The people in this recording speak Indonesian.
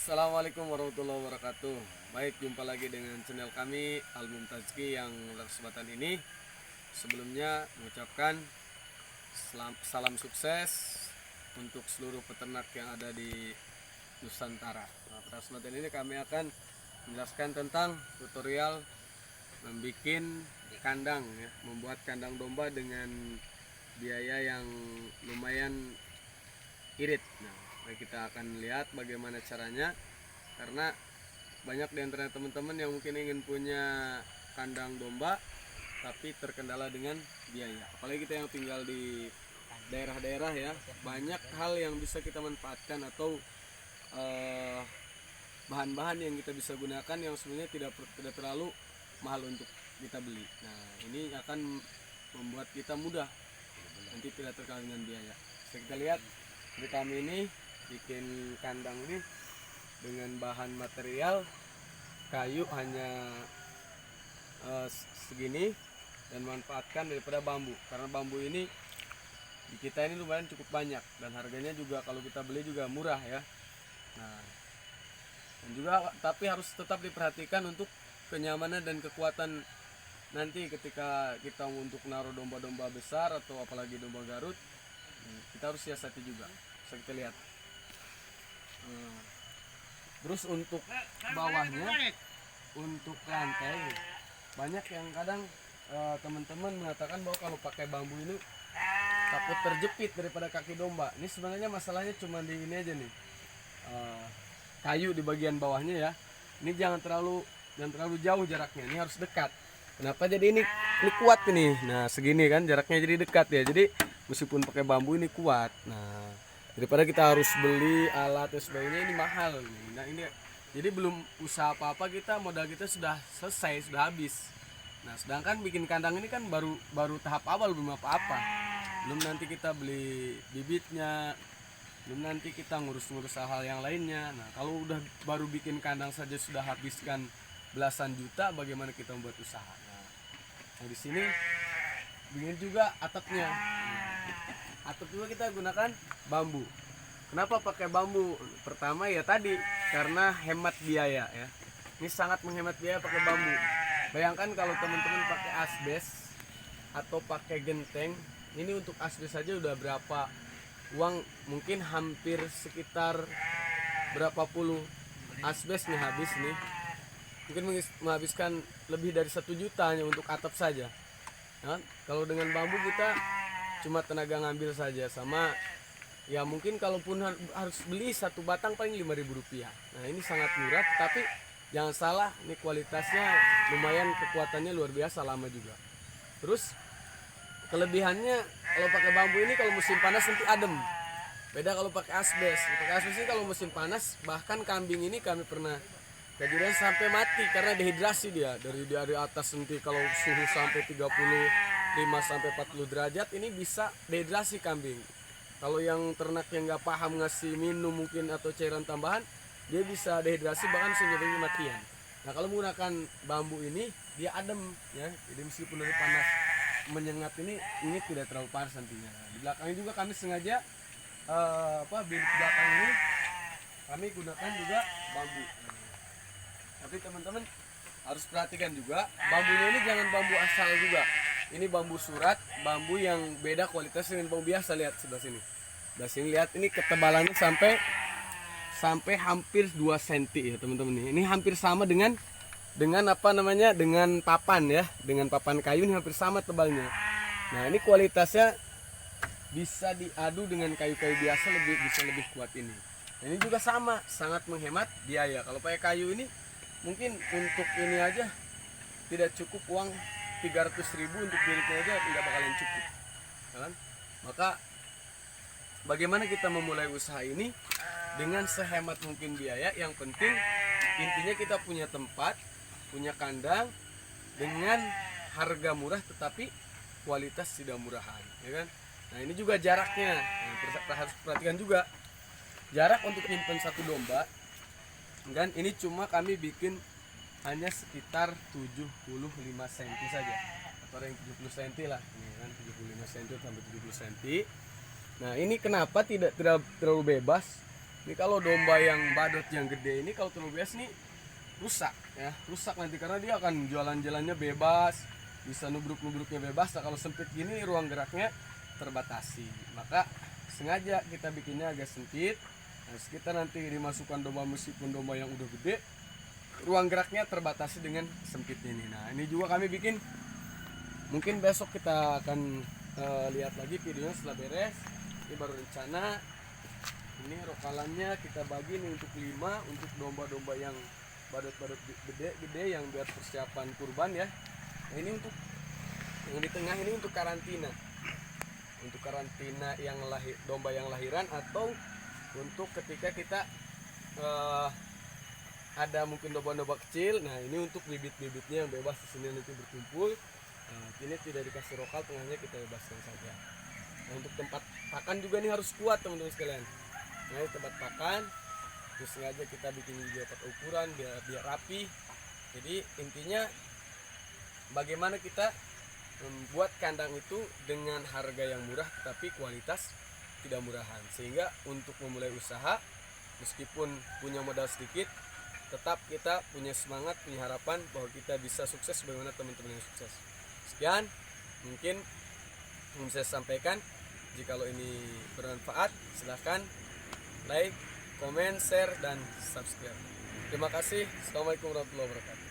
Assalamualaikum warahmatullahi wabarakatuh. Baik, jumpa lagi dengan channel kami Al-Mumtazki yang kesempatan ini. Sebelumnya mengucapkan salam sukses untuk seluruh peternak yang ada di Nusantara. Nah, pada kesempatan ini kami akan menjelaskan tentang tutorial membuat kandang ya, membuat kandang domba dengan biaya yang lumayan irit. Nah, kita akan lihat bagaimana caranya, karena banyak di antara teman-teman yang mungkin ingin punya kandang domba tapi terkendala dengan biaya. Apalagi kita yang tinggal di daerah-daerah ya, banyak hal yang bisa kita manfaatkan atau bahan-bahan yang kita bisa gunakan yang sebenarnya tidak terlalu mahal untuk kita beli. Nah, ini akan membuat kita mudah, nanti tidak terkendala dengan biaya. Bisa kita lihat di kami ini bikin kandang ini dengan bahan material kayu hanya segini, dan manfaatkan daripada bambu, karena bambu ini di kita ini lumayan cukup banyak dan harganya juga kalau kita beli juga murah ya. Nah, dan juga tapi harus tetap diperhatikan untuk kenyamanan dan kekuatan nanti ketika kita untuk naruh domba-domba besar atau apalagi domba Garut. Kita harus siasati juga. Bisa kita lihat. Terus untuk bawahnya, untuk lantai, banyak yang kadang teman-teman mengatakan bahwa kalau pakai bambu ini takut terjepit daripada kaki domba. Ini sebenarnya masalahnya cuma di ini aja nih, kayu di bagian bawahnya ya. Ini jangan terlalu jauh jaraknya, ini harus dekat. Kenapa jadi ini kuat ini? Nah, segini kan jaraknya jadi dekat ya. Jadi meskipun pakai bambu ini kuat. Nah, daripada kita harus beli alat dan sebagainya, ini mahal. Nah, ini jadi belum usaha apa-apa, kita modal kita sudah selesai, sudah habis. Nah, sedangkan bikin kandang ini kan baru tahap awal, belum apa-apa. Belum nanti kita beli bibitnya, belum nanti kita ngurus-ngurus hal yang lainnya. Nah, kalau udah baru bikin kandang saja sudah habiskan belasan juta, bagaimana kita membuat usaha? Nah, di sini begini juga atapnya. Atap juga kita gunakan bambu. Kenapa pakai bambu? Pertama ya tadi karena hemat biaya ya. Ini sangat menghemat biaya pakai bambu. Bayangkan kalau teman-teman pakai asbes atau pakai genteng, ini untuk asbes saja udah berapa uang, mungkin hampir sekitar berapa puluh asbes nih habis nih. Mungkin menghabiskan lebih dari 1 juta hanya untuk atap saja. Nah, kalau dengan bambu kita cuma tenaga ngambil saja, sama ya mungkin kalaupun harus beli satu batang paling Rp5.000. Nah, ini sangat murah, tapi jangan salah, ini kualitasnya lumayan, kekuatannya luar biasa, lama juga. Terus kelebihannya kalau pakai bambu ini kalau musim panas nanti adem. Beda kalau pakai asbes. Pakai asbes ini kalau musim panas, bahkan kambing ini kami pernah kejadian sampai mati karena dehidrasi dia. Dari atas nanti kalau suhu sampai 35 sampai 40 derajat ini bisa dehidrasi kambing. Kalau yang ternak yang nggak paham ngasih minum mungkin atau cairan tambahan, dia bisa dehidrasi bahkan sampai kematian. Nah, kalau menggunakan bambu ini dia adem ya. Jadi meskipun dari panas menyengat ini tidak terlalu panas nantinya. Di belakangnya juga kami sengaja bilik belakang ini kami gunakan juga bambu. Tapi teman-teman harus perhatikan juga, bambunya ini jangan bambu asal juga. Ini bambu surat, bambu yang beda kualitas dengan bambu biasa. Lihat sebelah sini. Sebelah sini lihat, ini ketebalannya sampai hampir 2 cm ya teman-teman. Ini hampir sama dengan dengan papan ya, dengan papan kayu, ini hampir sama tebalnya. Nah, ini kualitasnya bisa diadu dengan kayu-kayu biasa, bisa lebih kuat ini. Nah, ini juga sama, sangat menghemat biaya. Kalau pakai kayu ini mungkin untuk ini aja tidak cukup uang 300.000 untuk biliknya aja, tidak bakalan cukup kan? Maka bagaimana kita memulai usaha ini dengan sehemat mungkin biaya. Yang penting intinya kita punya tempat, punya kandang dengan harga murah tetapi kualitas tidak murahan ya kan. Nah, ini juga jaraknya. Nah, harus perhatikan juga jarak untuk nyimpen satu domba. Dan ini cuma kami bikin hanya sekitar 75 cm saja, atau yang 70 cm lah, ini kan 75 cm sampai 70 cm. Nah, ini kenapa tidak terlalu bebas? Ini kalau domba yang badut yang gede ini kalau terlalu bias nih rusak ya, rusak nanti karena dia akan jalan-jalannya bebas, bisa nubruk-nubruknya bebas. Nah, kalau sempit gini ruang geraknya terbatasi, maka sengaja kita bikinnya agak sempit. Nah, kita nanti dimasukkan domba, meskipun domba yang udah gede, ruang geraknya terbatasi dengan sempitnya ini. Nah, ini juga kami bikin, mungkin besok kita akan lihat lagi videonya setelah beres. Ini baru rencana. Ini rokalannya kita bagi nih untuk 5 untuk domba-domba yang badut-badut gede yang biar persiapan kurban ya. Nah, ini untuk yang di tengah ini untuk karantina. Untuk karantina yang domba yang lahiran, atau untuk ketika kita ada mungkin domba-domba kecil. Nah, ini untuk bibit-bibitnya yang bebas di sini nanti berkumpul. Nah, ini tidak dikasih rokal, tengahnya kita bebaskan saja. Nah, untuk tempat pakan juga nih harus kuat teman-teman sekalian. Nah, ini tempat pakan, terus sengaja kita bikin juga dapat ukuran biar rapi. Jadi intinya bagaimana kita membuat kandang itu dengan harga yang murah tapi kualitas tidak murahan, sehingga untuk memulai usaha meskipun punya modal sedikit tetap kita punya semangat, punya harapan bahwa kita bisa sukses sebagaimana teman-teman yang sukses. Sekian mungkin yang saya sampaikan. Jika ini bermanfaat, silahkan like, komen, share, dan subscribe. Terima kasih. Assalamualaikum warahmatullahi wabarakatuh.